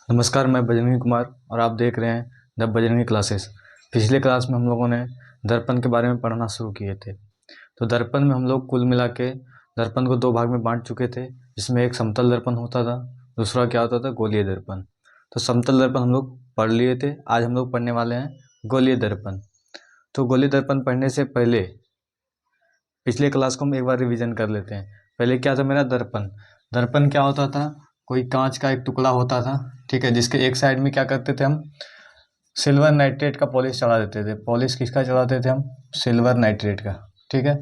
नमस्कार, मैं बजरंगी कुमार और आप देख रहे हैं द बजरंगी क्लासेस। पिछले क्लास में हम लोगों ने दर्पण के बारे में पढ़ना शुरू किए थे। तो दर्पण में हम लोग कुल मिला के दर्पण को दो भाग में बांट चुके थे, जिसमें एक समतल दर्पण होता था, दूसरा क्या होता था, गोलीय दर्पण। तो समतल दर्पण हम लोग पढ़ लिए थे। आज हम लोग पढ़ने वाले हैं गोलीय दर्पण। तो गोलीय दर्पण पढ़ने से पहले पिछले क्लास को हम एक बार रिवीजन कर लेते हैं। पहले क्या था मेरा दर्पण। दर्पण क्या होता था, कोई कांच का एक टुकड़ा होता था, ठीक है, जिसके एक साइड में क्या करते थे हम, सिल्वर नाइट्रेट का पॉलिश चढ़ा देते थे। पॉलिश किसका चढ़ाते थे हम, सिल्वर नाइट्रेट का, ठीक है।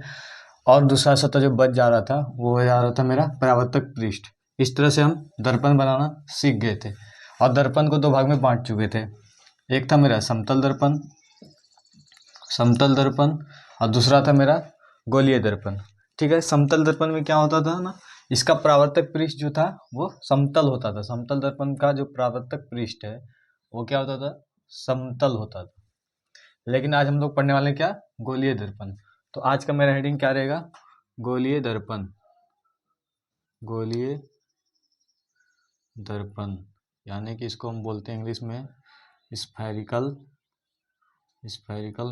और दूसरा सतह जो बच जा रहा था वो हो जा रहा था मेरा परावर्तक पृष्ठ। इस तरह से हम दर्पण बनाना सीख गए थे और दर्पण को दो भाग में बांट चुके थे। एक था मेरा समतल दर्पण और दूसरा था मेरा गोलीय दर्पण, ठीक है। समतल दर्पण में क्या होता था ना, इसका परावर्तक पृष्ठ जो था वो समतल होता था। समतल दर्पण का जो परावर्तक पृष्ठ है वो क्या होता था, समतल होता था। लेकिन आज हम लोग पढ़ने वाले क्या, गोलीय दर्पण। तो आज का मेरा हेडिंग क्या रहेगा, गोलीय दर्पण। गोलीय दर्पण यानी कि इसको हम बोलते हैं इंग्लिश में स्फेरिकल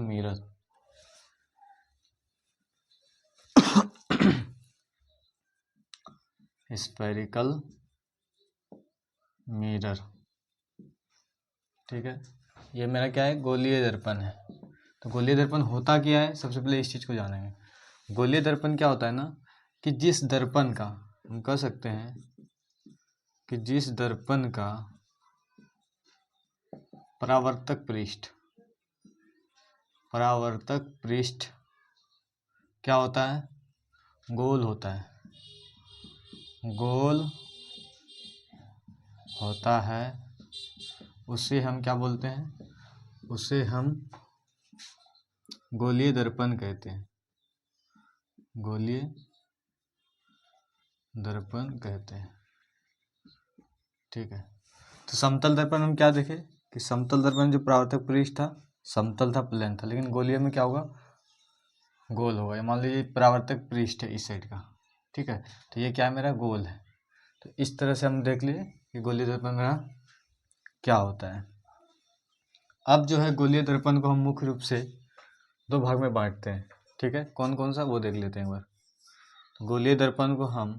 मिरर। स्फेरिकल मिरर, ठीक है। ये मेरा क्या है, गोलीय दर्पण है। तो गोलीय दर्पण होता क्या है, सबसे पहले इस चीज़ को जानेंगे। गोलीय दर्पण क्या होता है ना, कि जिस दर्पण का हम कह सकते हैं कि जिस दर्पण का परावर्तक पृष्ठ क्या होता है, गोल होता है, गोल होता है, उसे हम क्या बोलते हैं, उसे हम गोलीय दर्पण कहते हैं। गोलीय दर्पण कहते हैं, ठीक है। तो समतल दर्पण हम क्या देखे कि समतल दर्पण जो परावर्तक पृष्ठ था समतल था, प्लेन था, लेकिन गोलीय में क्या होगा, गोल होगा। ये मान लीजिए परावर्तक पृष्ठ है इस साइड का, ठीक है, तो ये क्या है, मेरा गोल है। तो इस तरह से हम देख लिए कि गोलीय दर्पण मेरा क्या होता है। अब जो है गोलीय दर्पण को हम मुख्य रूप से दो भाग में बांटते हैं, ठीक है। कौन कौन सा वो देख लेते हैं एक बार। तो गोलीय दर्पण को हम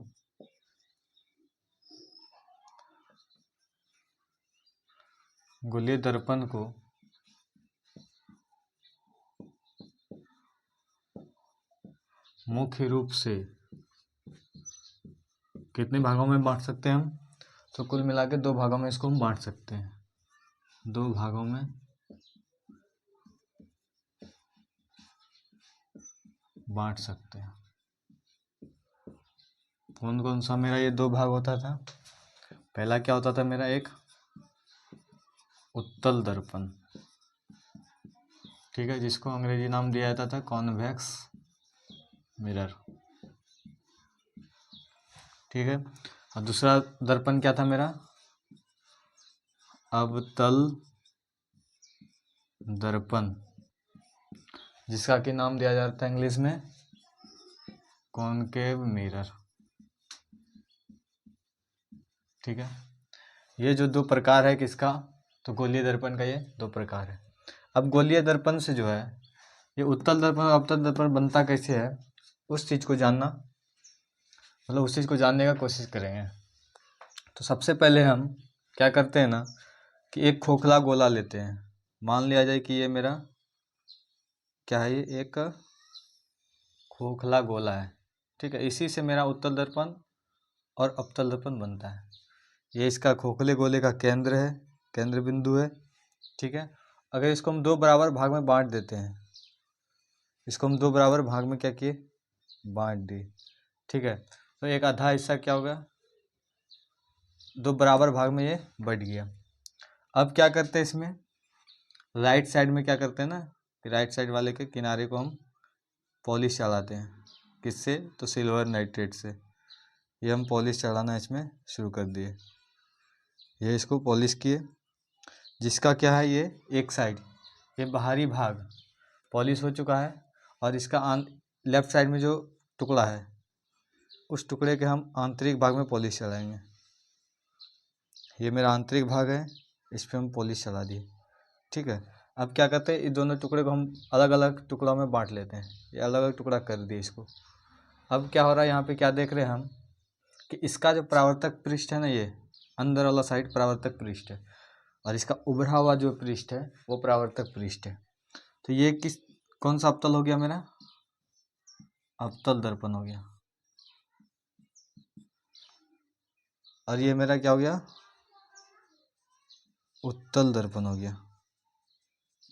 मुख्य रूप से कितने भागों में बांट सकते हैं हम, तो कुल मिला के दो भागों में इसको हम बांट सकते हैं। दो भागों में बांट सकते हैं। कौन कौन सा मेरा ये दो भाग होता था। पहला क्या होता था मेरा, एक उत्तल दर्पण, ठीक है, जिसको अंग्रेजी नाम दिया जाता था कॉन्वेक्स मिरर, ठीक है। और दूसरा दर्पण क्या था मेरा, अवतल दर्पण, जिसका कि नाम दिया जाता है इंग्लिश में कॉनकेव मिरर, ठीक है। ये जो दो प्रकार है किसका, तो गोलीय दर्पण का ये दो प्रकार है। अब गोलीय दर्पण से जो है ये उत्तल दर्पण और अवतल दर्पण बनता कैसे है, उस चीज़ को जानना, मतलब उस चीज़ को जानने का कोशिश करेंगे। तो सबसे पहले हम क्या करते हैं ना, कि एक खोखला गोला लेते हैं। मान लिया जाए कि ये मेरा क्या है, ये एक खोखला गोला है, ठीक है। इसी से मेरा उत्तल दर्पण और अवतल दर्पण बनता है। ये इसका खोखले गोले का केंद्र है, केंद्र बिंदु है, ठीक है। अगर इसको हम दो बराबर भाग में बांट देते हैं, इसको हम दो बराबर भाग में क्या किए, बांट दिए, ठीक है। तो एक आधा हिस्सा क्या होगा, दो बराबर भाग में ये बट गया। अब क्या करते हैं, इसमें राइट साइड में क्या करते हैं ना, कि राइट साइड वाले के किनारे को हम पॉलिश चढ़ाते हैं। किससे, तो सिल्वर नाइट्रेट से। ये हम पॉलिश चढ़ाना इसमें शुरू कर दिए। ये इसको पॉलिश किए, जिसका क्या है, ये एक साइड, ये बाहरी भाग पॉलिश हो चुका है, और इसका लेफ्ट साइड में जो टुकड़ा है उस टुकड़े के हम आंतरिक भाग में पॉलिश चढ़ाएंगे। ये मेरा आंतरिक भाग है, इस पर हम पॉलिश चला दिए। ठीक है, अब क्या करते हैं, इस दोनों टुकड़े को हम अलग अलग टुकड़ों में बांट लेते हैं। ये अलग अलग टुकड़ा कर दिए इसको। अब क्या हो रहा है, यहाँ पे क्या देख रहे हैं हम कि इसका जो परावर्तक पृष्ठ है ना, ये अंदर वाला साइड परावर्तक पृष्ठ है, और इसका उभरा हुआ जो पृष्ठ है वो परावर्तक पृष्ठ है। तो ये कौन सा अवतल हो गया मेरा, अवतल दर्पण हो गया। और ये मेरा क्या हो गया, उत्तल दर्पण हो गया।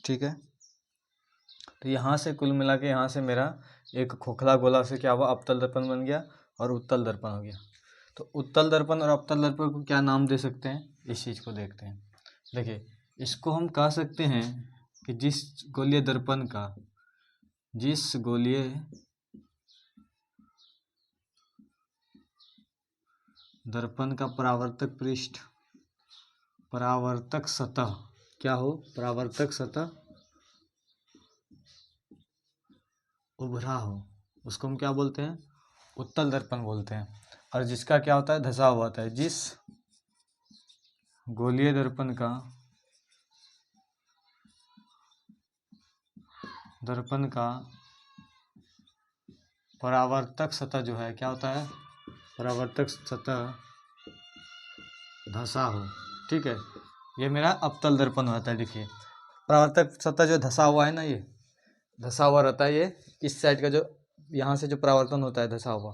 ठीक है, तो यहाँ से कुल मिला के यहाँ से मेरा एक खोखला गोला से क्या हुआ, अवतल दर्पण बन गया और उत्तल दर्पण हो गया। तो उत्तल दर्पण और अवतल दर्पण को क्या नाम दे सकते हैं, इस चीज़ को देखते हैं। देखिए, इसको हम कह सकते हैं कि जिस गोलीय दर्पण का परावर्तक सतह क्या हो, परावर्तक सतह उभरा हो, उसको हम क्या बोलते हैं, उत्तल दर्पण बोलते हैं। और जिसका क्या होता है, धसा हुआ होता है। जिस गोलीय दर्पण का परावर्तक सतह जो है क्या होता है, परावर्तक सतह धसा हो। ठीक है, ये मेरा अवतल दर्पण होता है। देखिए, परावर्तक सतह जो धसा हुआ है ना, ये धसा हुआ रहता है। ये इस साइड का जो यहाँ से जो परावर्तन होता है धसा हुआ,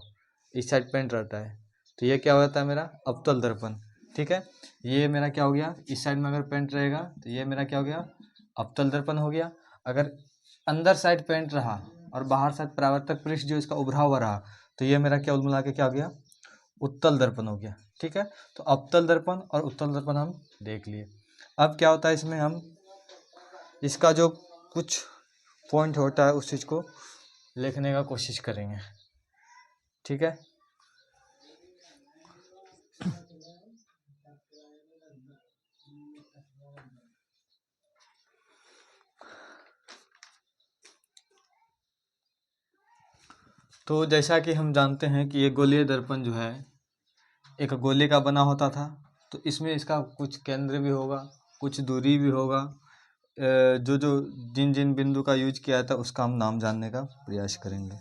इस साइड पेंट रहता है। तो ये क्या होता है, मेरा अवतल दर्पण। ठीक है, ये मेरा क्या हो गया, इस साइड में अगर पेंट रहेगा तो ये मेरा क्या हो गया, अवतल दर्पण हो गया। अगर अंदर साइड पेंट रहा और बाहर साइड परावर्तक पृष्ठ जो इसका उभरा हुआ रहा, तो ये मेरा क्या मिला के क्या हो गया, उत्तल दर्पण हो गया। ठीक है, तो अवतल दर्पण और उत्तल दर्पण हम देख लिए। अब क्या होता है इसमें, हम इसका जो कुछ पॉइंट होता है उस चीज़ को लिखने का कोशिश करेंगे। ठीक है, तो जैसा कि हम जानते हैं कि ये गोलीय दर्पण जो है एक गोले का बना होता था। तो इसमें इसका कुछ केंद्र भी होगा, कुछ दूरी भी होगा। जो जो जिन जिन बिंदु का यूज किया था उसका हम नाम जानने का प्रयास करेंगे।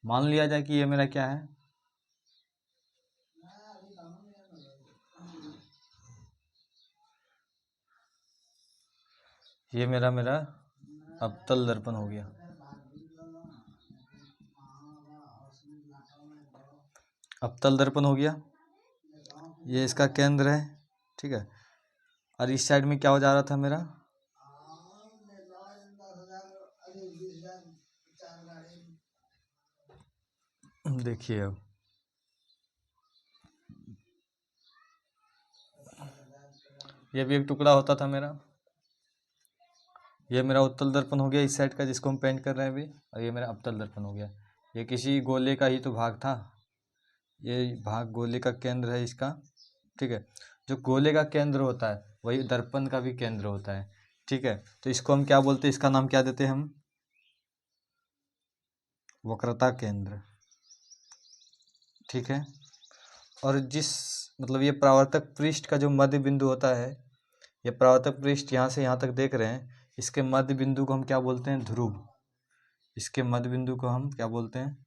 मान लिया जाए कि ये मेरा क्या है, ये मेरा अवतल दर्पण हो गया। अवतल दर्पण हो गया, ये इसका केंद्र है। ठीक है, और इस साइड में क्या हो जा रहा था मेरा, देखिए अब ये भी एक टुकड़ा होता था मेरा। ये मेरा उत्तल दर्पण हो गया इस साइड का, जिसको हम पेंट कर रहे हैं अभी। और ये मेरा अवतल दर्पण हो गया। ये किसी गोले का ही तो भाग था, ये भाग गोले का केंद्र है इसका। ठीक है, जो गोले का केंद्र होता है वही दर्पण का भी केंद्र होता है। ठीक है, तो इसको हम क्या बोलते हैं, इसका नाम क्या देते हैं हम, वक्रता केंद्र। ठीक है, और मतलब ये परावर्तक पृष्ठ का जो मध्य बिंदु होता है, ये परावर्तक पृष्ठ यहाँ से यहाँ तक देख रहे हैं, इसके मध्य बिंदु को हम क्या बोलते हैं, ध्रुव। इसके मध्य बिंदु को हम क्या बोलते हैं,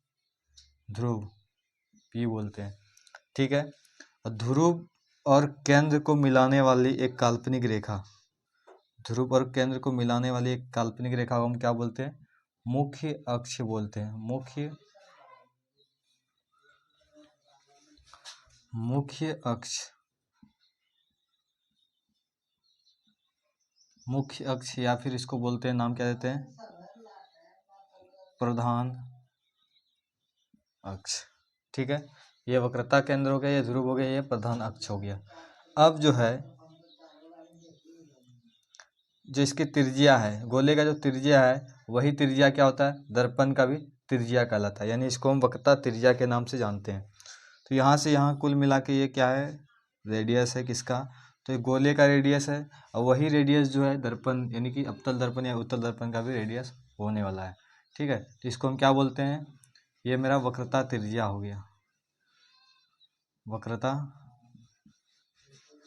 ध्रुव, पी बोलते हैं। ठीक है, और ध्रुव और केंद्र को मिलाने वाली एक काल्पनिक रेखा, ध्रुव और केंद्र को मिलाने वाली एक काल्पनिक रेखा को हम क्या बोलते हैं, मुख्य अक्ष बोलते हैं। मुख्य अक्ष या फिर इसको बोलते हैं, नाम क्या देते हैं, प्रधान अक्ष। ठीक है, ये वक्रता केंद्र हो गया, ये ध्रुव हो गया, ये प्रधान अक्ष हो गया। अब जो है, जो इसकी त्रिज्या है, गोले का जो त्रिज्या है वही त्रिज्या क्या होता है, दर्पण का भी त्रिज्या कहलाता है। यानी इसको हम वक्रता त्रिज्या के नाम से जानते हैं। तो यहाँ से यहाँ कुल मिला के ये क्या है, रेडियस है किसका, तो ये गोले का रेडियस है। और वही रेडियस जो है दर्पण यानी कि अवतल दर्पण या उत्तल दर्पण का भी रेडियस होने वाला है। ठीक है, तो इसको हम क्या बोलते हैं, ये मेरा वक्रता त्रिज्या हो गया, वक्रता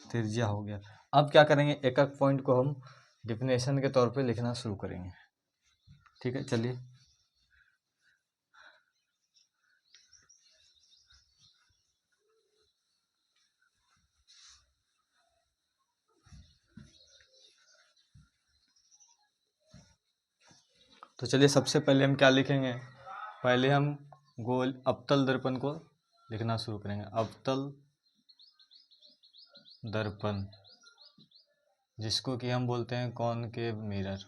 त्रिज्या हो गया। अब क्या करेंगे, एक एक पॉइंट को हम डिफिनेशन के तौर पे लिखना शुरू करेंगे। ठीक है, चलिए। तो चलिए, सबसे पहले हम क्या लिखेंगे, पहले हम गोल अवतल दर्पण को लिखना शुरू करेंगे। अवतल दर्पण, जिसको कि हम बोलते हैं कॉनकेव मिरर,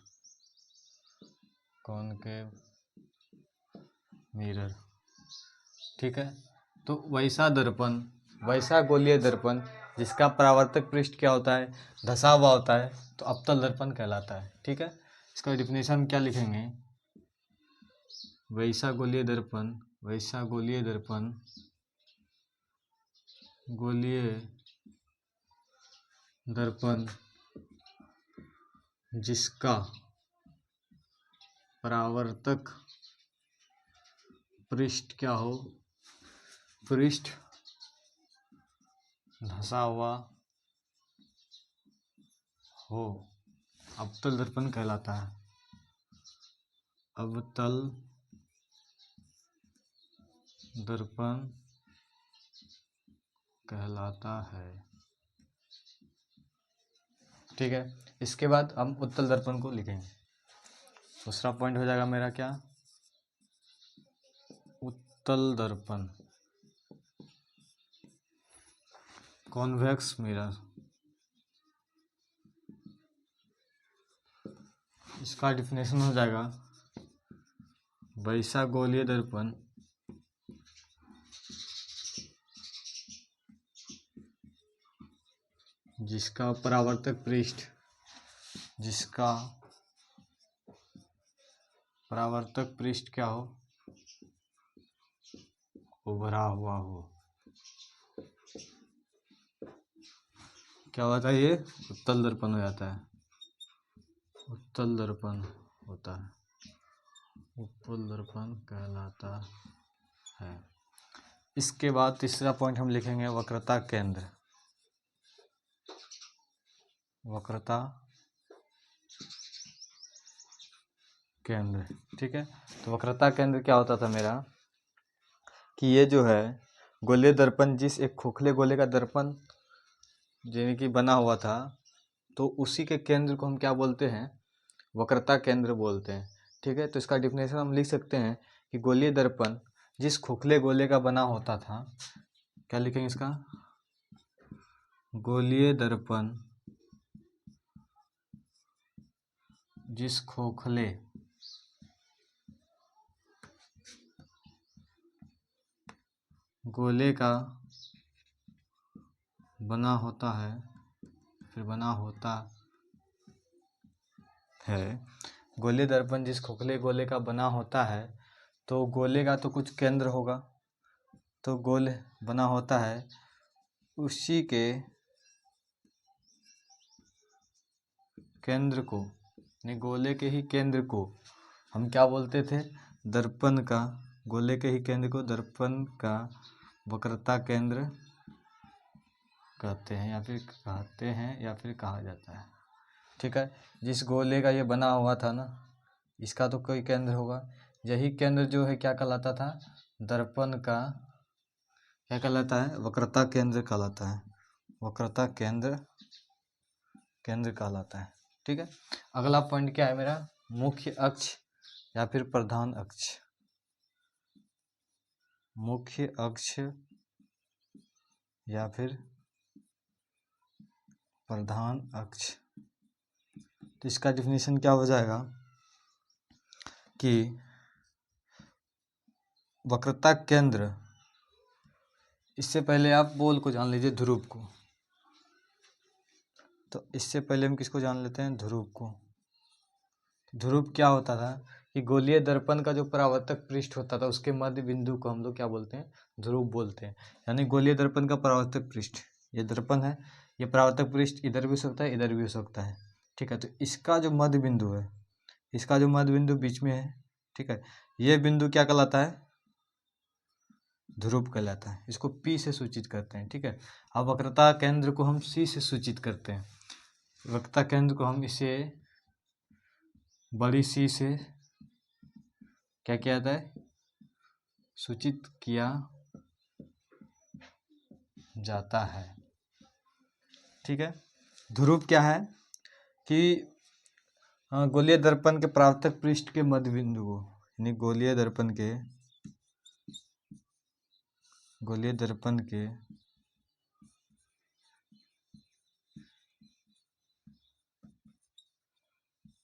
कॉनकेव मिरर। ठीक है, तो वैसा दर्पण, वैसा गोलीय दर्पण जिसका परावर्तक पृष्ठ क्या होता है, धसा हुआ होता है, तो अवतल दर्पण कहलाता है। ठीक है, इसका डिफिनेशन क्या लिखेंगे, वैसा गोलीय दर्पण, वैसा गोलीय दर्पण, गोलीय दर्पण जिसका परावर्तक पृष्ठ क्या हो, पृष्ठ धसा हुआ हो, अवतल दर्पण कहलाता है। अवतल दर्पण कहलाता है। ठीक है, इसके बाद हम उत्तल दर्पण को लिखेंगे। दूसरा पॉइंट हो जाएगा मेरा क्या, उत्तल दर्पण, कॉन्वेक्स मिरर। इसका डिफिनेशन हो जाएगा, वैसा गोलीय दर्पण जिसका परावर्तक पृष्ठ, जिसका परावर्तक पृष्ठ क्या हो, उभरा हुआ हो। क्या होता है, ये उत्तल दर्पण हो जाता है, उत्तल दर्पण होता है, उत्तल दर्पण कहलाता है। इसके बाद तीसरा पॉइंट हम लिखेंगे वक्रता केंद्र, वक्रता केंद्र। ठीक है, तो वक्रता केंद्र क्या होता था मेरा, कि ये जो है गोलीय दर्पण, जिस एक खोखले गोले का दर्पण यानी कि बना हुआ था, तो उसी के केंद्र को हम क्या बोलते हैं, वक्रता केंद्र बोलते हैं। ठीक है, तो इसका डिफिनेशन हम लिख सकते हैं कि गोलीय दर्पण जिस खोखले गोले का बना होता था, क्या लिखेंगे इसका, गोलीय दर्पण जिस खोखले गोले का बना होता है, फिर बना होता है, गोलीय दर्पण जिस खोखले गोले का बना होता है, तो गोले का तो कुछ केंद्र होगा, तो गोल बना होता है, उसी के केंद्र को, यानी गोले के ही केंद्र को हम क्या बोलते थे, दर्पण का, गोले के ही केंद्र को दर्पण का वक्रता केंद्र कहते हैं, या फिर कहते हैं, या फिर कहा जाता है। ठीक है, जिस गोले का ये बना हुआ था ना, इसका तो कोई केंद्र होगा, यही केंद्र जो है क्या कहलाता था, दर्पण का क्या कहलाता है, वक्रता केंद्र कहलाता है, वक्रता केंद्र, केंद्र कहलाता है। ठीक है, अगला पॉइंट क्या है मेरा, मुख्य अक्ष या फिर प्रधान अक्ष, मुख्य अक्ष या फिर प्रधान अक्ष। तो इसका डिफिनेशन क्या हो जाएगा कि वक्रता केंद्र, इससे पहले आप बोल को जान लीजिए, ध्रुव को। तो इससे पहले हम किसको जान लेते हैं, ध्रुव को। ध्रुव क्या होता था कि गोलीय दर्पण का जो परावर्तक पृष्ठ होता था, उसके मध्य बिंदु को हम लोग क्या बोलते हैं, ध्रुव बोलते हैं। यानी गोलीय दर्पण का परावर्तक पृष्ठ, ये दर्पण है, ये परावर्तक पृष्ठ इधर भी हो सकता है, इधर भी हो सकता है। ठीक है, तो इसका जो मध्य बिंदु है, इसका जो मध्य बिंदु बीच में है, ठीक है, ये बिंदु क्या कहलाता है, ध्रुव कहलाता है। इसको P से सूचित करते हैं, ठीक है। अब वक्रता केंद्र को हम C से सूचित करते हैं। वक्रता केंद्र को हम इसे बड़ी C से क्या किया जाता है, सूचित किया जाता है, ठीक है। ध्रुव क्या है कि गोलीय दर्पण के परावर्तक पृष्ठ के मध्य बिंदु को, यानी गोलीय दर्पण के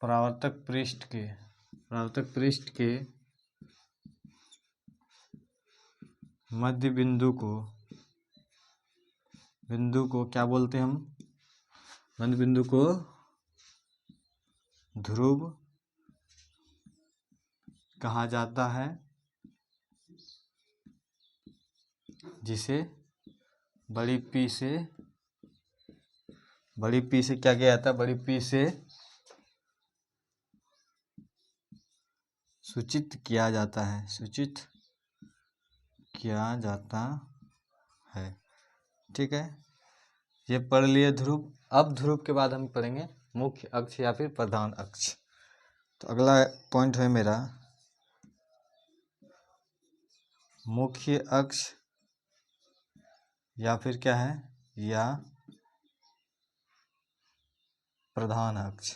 परावर्तक पृष्ठ के मध्य बिंदु को क्या बोलते हैं हम, मध्य बिंदु को ध्रुव कहा जाता है, जिसे बड़ी P से क्या किया जाता है, बड़ी P से सूचित किया जाता है, ठीक है। ये पढ़ लिए ध्रुव। अब ध्रुव के बाद हम पढ़ेंगे मुख्य अक्ष या फिर प्रधान अक्ष। तो अगला पॉइंट है मेरा मुख्य अक्ष या फिर क्या है, या प्रधान अक्ष।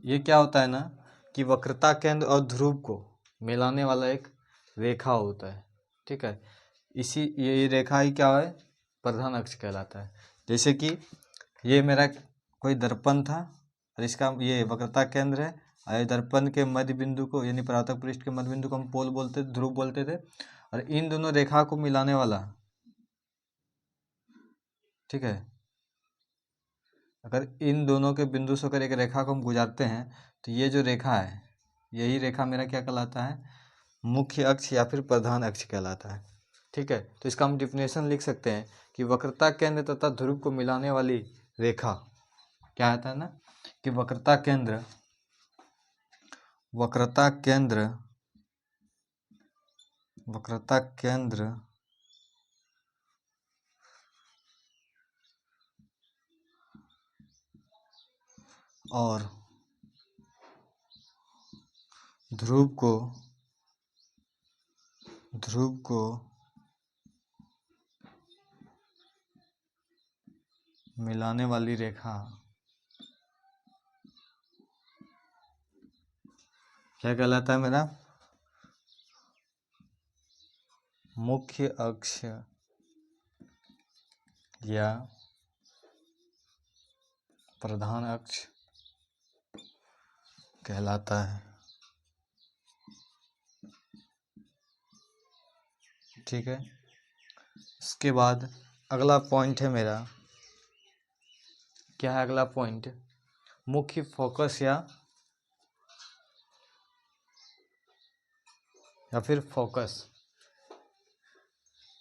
ये क्या होता है ना कि वक्रता केंद्र और ध्रुव को मिलाने वाला एक रेखा होता है, ठीक है। ये रेखा ही क्या है, प्रधान अक्ष कहलाता है। जैसे कि ये मेरा कोई दर्पण था और इसका ये वक्रता केंद्र है, और दर्पण के मध्य बिंदु को यानी परावर्तक पृष्ठ के मध्य बिंदु को हम पोल बोलते थे, ध्रुव बोलते थे। और इन दोनों रेखा को मिलाने वाला, ठीक है, अगर इन दोनों के बिंदु से अगर एक रेखा को हम गुजारते हैं तो ये जो रेखा है, यही रेखा मेरा क्या कहलाता है, मुख्य अक्ष या फिर प्रधान अक्ष कहलाता है, ठीक है। तो इसका हम डिफिनेशन लिख सकते हैं कि वक्रता केंद्र तथा ध्रुव को मिलाने वाली रेखा क्या आता है ना कि वक्रता केंद्र और ध्रुव को मिलाने वाली रेखा क्या कहलाता है मेरा, मुख्य अक्ष या प्रधान अक्ष कहलाता है, ठीक है। इसके बाद अगला पॉइंट है मेरा, क्या है अगला पॉइंट, मुख्य फोकस या फिर फोकस।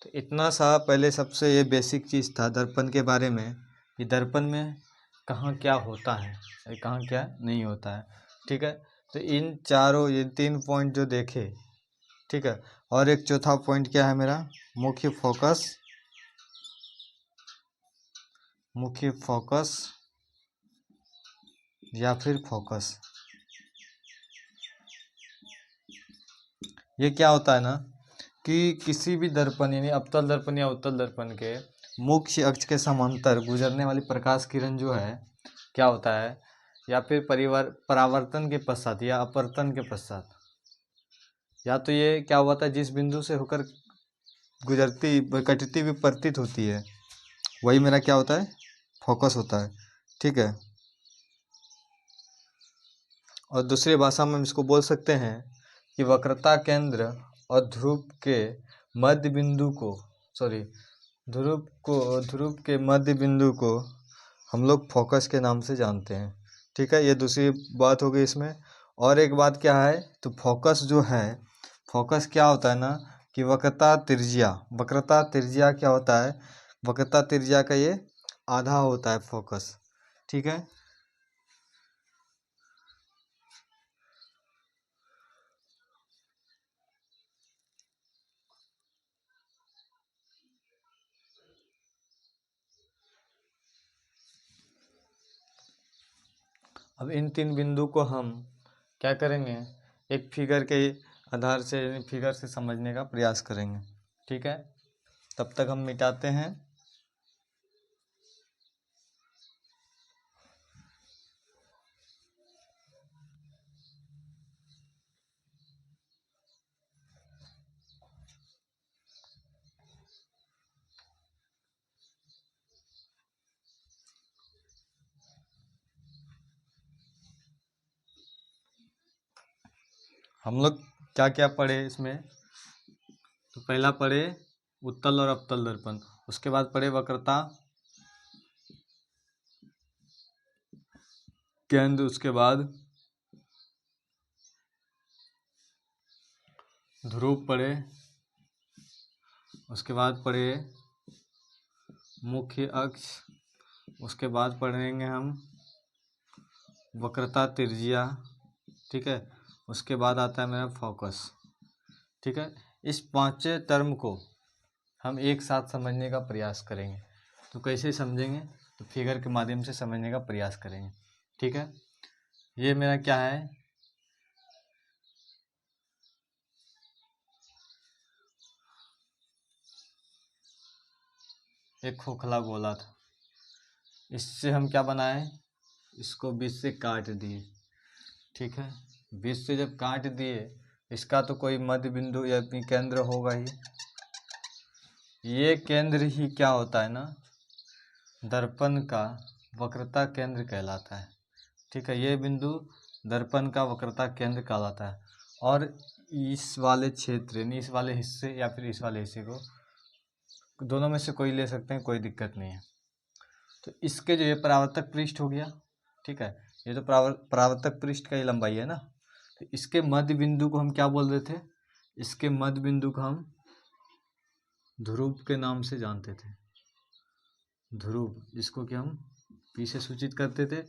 तो इतना सा पहले सबसे ये बेसिक चीज़ था दर्पण के बारे में कि दर्पण में कहाँ क्या होता है और कहाँ क्या नहीं होता है, ठीक है। तो इन चारों ये 3 पॉइंट जो देखे, ठीक है। और एक चौथा पॉइंट क्या है मेरा, मुख्य फोकस या फिर फोकस। ये क्या होता है ना कि किसी भी दर्पण यानी अवतल दर्पण या उत्तल दर्पण के मुख्य अक्ष के समांतर गुजरने वाली प्रकाश किरण जो है क्या होता है, या फिर परावर्तन के पश्चात या अपवर्तन के पश्चात, या तो ये क्या हुआ था जिस बिंदु से होकर कटती हुई प्रतीत होती है वही मेरा क्या होता है, फोकस होता है, ठीक है। और दूसरी भाषा में हम इसको बोल सकते हैं कि वक्रता केंद्र और ध्रुव के मध्य बिंदु को हम लोग फोकस के नाम से जानते हैं, ठीक है। ये दूसरी बात हो गई इसमें। और एक बात क्या है, तो फोकस जो है, फोकस क्या होता है ना कि वक्रता त्रिज्या क्या होता है, वक्रता त्रिज्या का ये आधा होता है फोकस, ठीक है। अब इन 3 बिंदु को हम क्या करेंगे, एक फिगर के आधार से, फिगर से समझने का प्रयास करेंगे। ठीक है, तब तक हम मिटाते हैं। हम लोग क्या क्या पढ़े इसमें, तो पहला पढ़े उत्तल और अवतल दर्पण, उसके बाद पढ़े वक्रता केंद्र, उसके बाद ध्रुव पढ़े, उसके बाद पढ़े मुख्य अक्ष, उसके बाद पढ़ेंगे हम वक्रता त्रिज्या। ठीक है, उसके बाद आता है मेरा फोकस। ठीक है, इस 5 टर्म को हम एक साथ समझने का प्रयास करेंगे। तो कैसे समझेंगे, तो फिगर के माध्यम से समझने का प्रयास करेंगे। ठीक है, ये मेरा क्या है, एक खोखला गोला था, इससे हम क्या बनाए, इसको बीच से काट दिए। ठीक है, बीच से जब काट दिए, इसका तो कोई मध्य बिंदु या केंद्र होगा ही। ये केंद्र ही क्या होता है ना, दर्पण का वक्रता केंद्र कहलाता है। ठीक है, ये बिंदु दर्पण का वक्रता केंद्र कहलाता है। और इस वाले क्षेत्र यानी इस वाले हिस्से या फिर इस वाले हिस्से को, दोनों में से कोई ले सकते हैं, कोई दिक्कत नहीं है। तो इसके जो ये परावर्तक पृष्ठ हो गया, ठीक है, ये तो परावर्तक पृष्ठ का ही लंबाई है ना। तो इसके मध्य बिंदु को हम क्या बोल रहे थे, इसके मध्य बिंदु को हम ध्रुव के नाम से जानते थे। ध्रुव, जिसको कि हम पी से सूचित करते थे।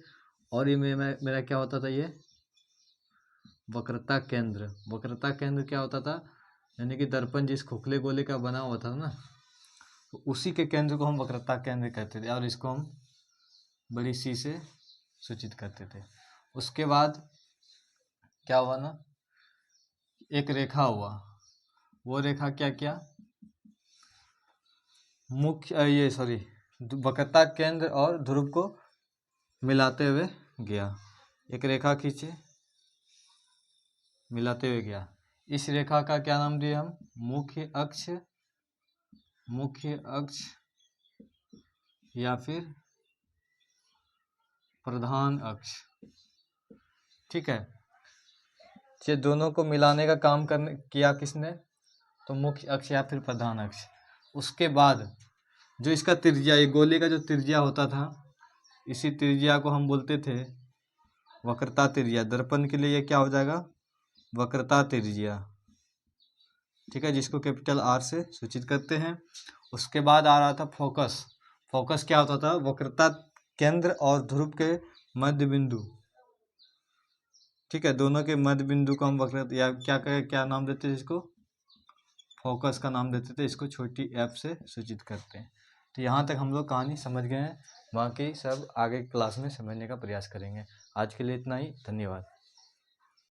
और ये मेरा क्या होता था, ये वक्रता केंद्र। वक्रता केंद्र क्या होता था, यानी कि दर्पण जिस खोखले गोले का बना हुआ था ना, तो उसी के केंद्र को हम वक्रता केंद्र कहते थे, और इसको हम बड़ी सी से सूचित करते थे। उसके बाद क्या हुआ ना, एक रेखा हुआ, वो रेखा क्या क्या, वक्रता केंद्र और ध्रुव को मिलाते हुए गया। एक रेखा खींचे, मिलाते हुए गया। इस रेखा का क्या नाम दिए हम, मुख्य अक्ष, मुख्य अक्ष या फिर प्रधान अक्ष। ठीक है, ये दोनों को मिलाने का काम किया किसने, तो मुख्य अक्ष या फिर प्रधान अक्ष। उसके बाद जो इसका त्रिज्या, ये गोले का जो त्रिज्या होता था, इसी त्रिज्या को हम बोलते थे वक्रता त्रिज्या। दर्पण के लिए ये क्या हो जाएगा, वक्रता त्रिज्या। ठीक है, जिसको कैपिटल आर से सूचित करते हैं। उसके बाद आ रहा था फोकस। फोकस क्या होता था, वक्रता केंद्र और ध्रुव के मध्य बिंदु। ठीक है, दोनों के मध्य बिंदु को हम वक्रता या क्या नाम देते थे, इसको फोकस का नाम देते थे। इसको छोटी एफ से सूचित करते हैं। तो यहाँ तक हम लोग कहानी समझ गए हैं, बाकी सब आगे क्लास में समझने का प्रयास करेंगे। आज के लिए इतना ही, धन्यवाद।